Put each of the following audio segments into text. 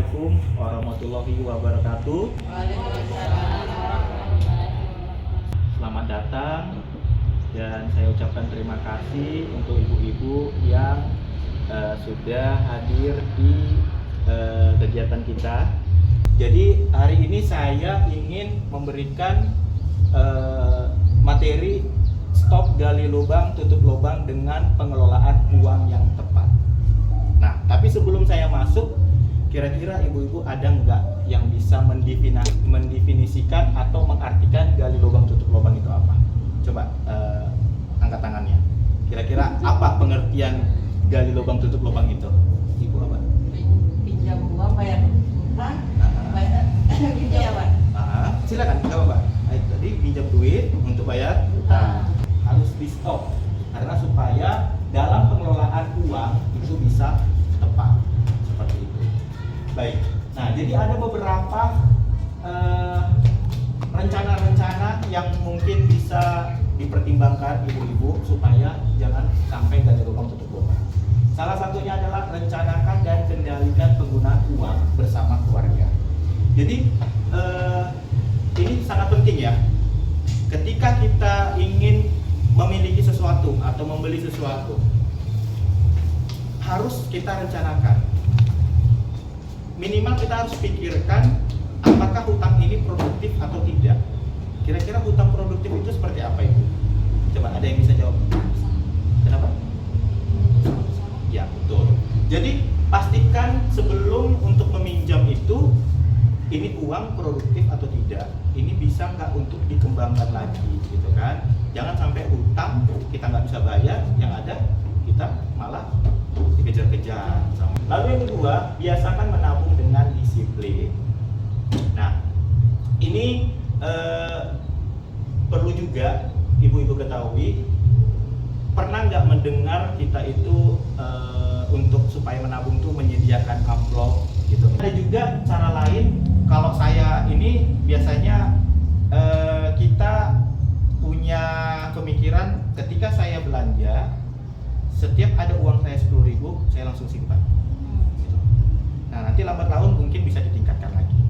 Assalamualaikum warahmatullahi wabarakatuh. Selamat datang dan saya ucapkan terima kasih untuk ibu-ibu yang sudah hadir di kegiatan kita. Jadi hari ini saya ingin memberikan materi stop gali lubang tutup lubang dengan pengelolaan uang yang tepat. Nah, tapi sebelum saya masuk, kira-kira ibu-ibu ada nggak yang bisa mendefinisikan atau mengartikan gali lubang tutup lubang itu apa? Coba angkat tangannya. Kira-kira apa pengertian gali lubang tutup lubang itu? Ibu apa? Pinjam uang bayar utang, bayar pinjam apa? Silakan, nggak apa-apa. Tadi pinjam duit untuk bayar utang. Harus di stop karena supaya dalam pengelolaan uang itu bisa tepat seperti itu. Baik. Nah, jadi ada beberapa rencana-rencana yang mungkin bisa dipertimbangkan ibu-ibu supaya jangan sampai gali lubang tutup lubang. Salah satunya adalah rencanakan dan kendalikan penggunaan uang bersama keluarga. Jadi ini sangat penting ya. Ketika kita ingin memiliki sesuatu atau membeli sesuatu, harus kita rencanakan. Minimal kita harus pikirkan apakah hutang ini produktif atau tidak. Kira-kira hutang produktif itu seperti apa itu? Coba ada yang bisa jawab? Kenapa? Ya, betul. Jadi pastikan sebelum untuk meminjam itu, ini uang produktif atau tidak, ini bisa nggak untuk dikembangkan lagi, gitu kan? Jangan sampai hutang kita nggak bisa bayar, yang ada kita malah dikejar-kejar. Lalu yang kedua, biasakan menabung dengan disiplin. Nah, ini perlu juga ibu-ibu ketahui. Pernah nggak mendengar kita itu untuk supaya menabung tuh menyediakan amplop gitu? Ada juga cara lain. Kalau saya ini biasanya kita punya pemikiran ketika saya belanja, setiap ada uang saya 10.000 saya langsung simpan gitu. Nah, nanti lambat laun mungkin bisa ditingkatkan lagi,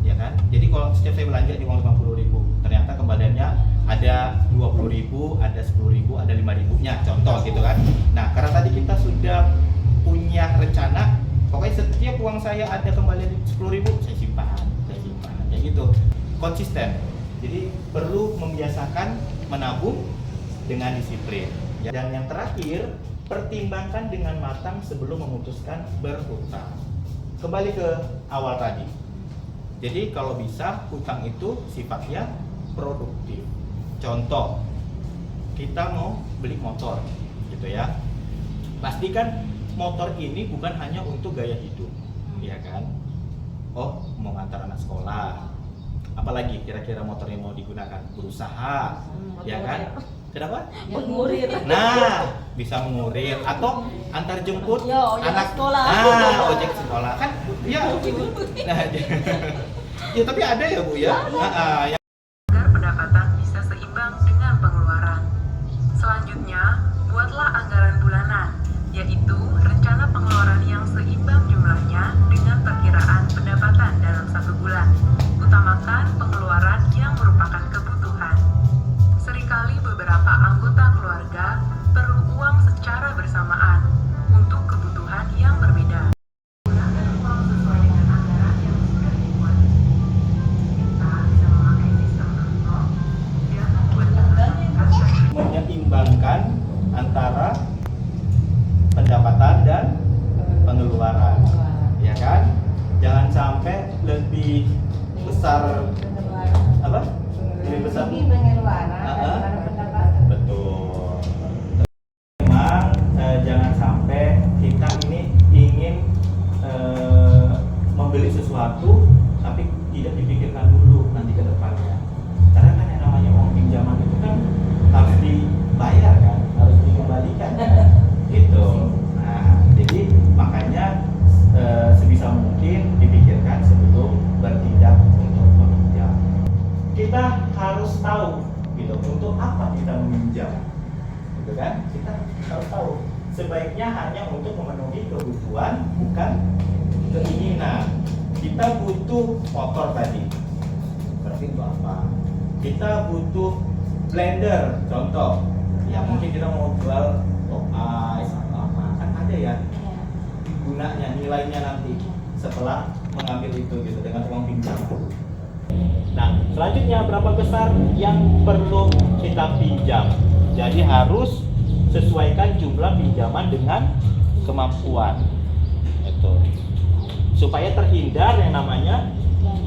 ya kan? Jadi kalau setiap saya belanja di uang 50.000, ternyata kembaliannya ada 20.000, ada 10.000, ada 5.000 nya, contoh gitu kan. Nah, karena tadi kita sudah punya rencana, pokoknya setiap uang saya ada kembalian 10.000 saya simpan, kayak gitu, konsisten. Jadi perlu membiasakan menabung dengan disiplin. Dan yang terakhir, pertimbangkan dengan matang sebelum memutuskan berhutang. Kembali ke awal tadi. Jadi kalau bisa hutang itu sifatnya produktif. Contoh, kita mau beli motor, gitu ya. Pastikan motor ini bukan hanya untuk gaya hidup, ya kan? Oh, mau ngantar anak sekolah. Apalagi kira-kira motor yang mau digunakan? Berusaha, ya kan? Kenapa? Mengurir. Nah, bisa mengurir atau antar jemput anak sekolah. Ojek sekolah kan? Ya. Nah, ya tapi ada ya Bu ya. Agar pendapatan bisa seimbang dengan pengeluaran. Selanjutnya, buatlah anggaran bulanan, yaitu rencana pengeluaran yang seimbang jumlahnya dengan perkiraan pendapatan dalam satu bulan. Utamakan pengeluaran yang merupakan kebutuhan. Seringkali beberapa anggota keluarga perlu uang secara bersamaan untuk kebutuhan yang berbeda. Gunakan uang sesuai dengan anggaran yang sudah dibuat. Kita bisa memakai sistem amplop dan membuat Menyeimbangkan antara pendapatan dan pengeluaran, ya kan? Jangan sampai lebih besar apa? Lebih besar pengeluaran daripada pendapatan. Betul. Memang jangan sampai kita ini ingin membeli sesuatu tapi tidak dipikirkan dulu nanti ke depannya. Karena kan yang namanya uang pinjaman itu kan harus dibayar kan, harus dikembalikan kan? Gitu. Nah, jadi makanya sebisa mungkin dipikirkan sebelum bertindak untuk meminjam. Kita harus tahu gitu untuk apa kita meminjam, gitu kan? Kita harus tahu sebaiknya hanya untuk memenuhi kebutuhan bukan keinginan. kita butuh motor tadi. Berarti untuk apa? Kita butuh blender, contoh. Ya mungkin kita mau jual top ice atau apa, kan ada ya gunanya, nilainya nanti setelah mengambil itu gitu dengan uang pinjam. Nah, selanjutnya berapa besar yang perlu kita pinjam? Jadi harus sesuaikan jumlah pinjaman dengan kemampuan. Itu. Supaya terhindar yang namanya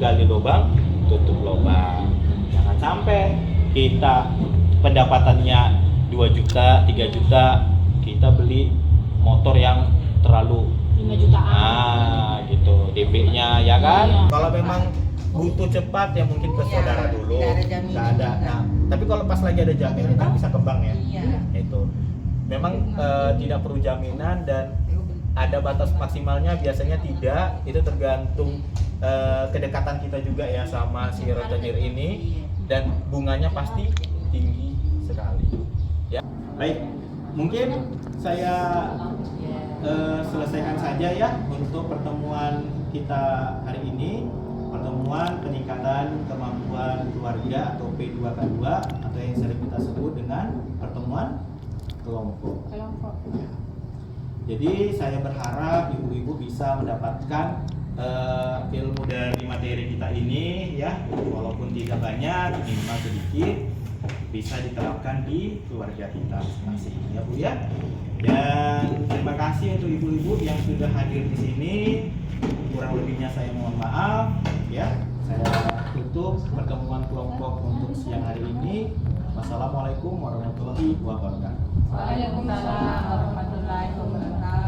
gali lubang, tutup lubang. Jangan sampai kita pendapatannya 2 juta, 3 juta, kita beli motor yang terlalu 5 jutaan. Ah, gitu. DP-nya ya kan? Iya. Kalau memang butuh cepat ya mungkin ke Iya, saudara dulu. tidak ada jaminan Nggak ada. juga. Nah, tapi kalau pas lagi ada jaminan kan bisa ke bank ya. Iya. Itu. Memang tidak perlu jaminan dan ada batas maksimalnya, biasanya tidak. Itu tergantung kedekatan kita juga ya sama si rentenir ini, dan bunganya pasti tinggi sekali. Ya. Baik. Mungkin saya selesaikan saja ya untuk pertemuan kita hari ini, pertemuan peningkatan kemampuan keluarga atau P2K2 atau yang sering kita sebut dengan pertemuan kelompok. Jadi saya berharap ibu-ibu bisa mendapatkan ilmu dari materi kita ini ya, walaupun tidak banyak, minimal sedikit, bisa diterapkan di keluarga kita masing-masing ya Bu ya. Dan terima kasih untuk ibu-ibu yang sudah hadir di sini. Kurang lebihnya saya mohon maaf ya. Saya tutup pertemuan kelompok untuk siang hari ini. Wassalamualaikum warahmatullahi wabarakatuh. Waalaikumsalam warahmatullahi wabarakatuh.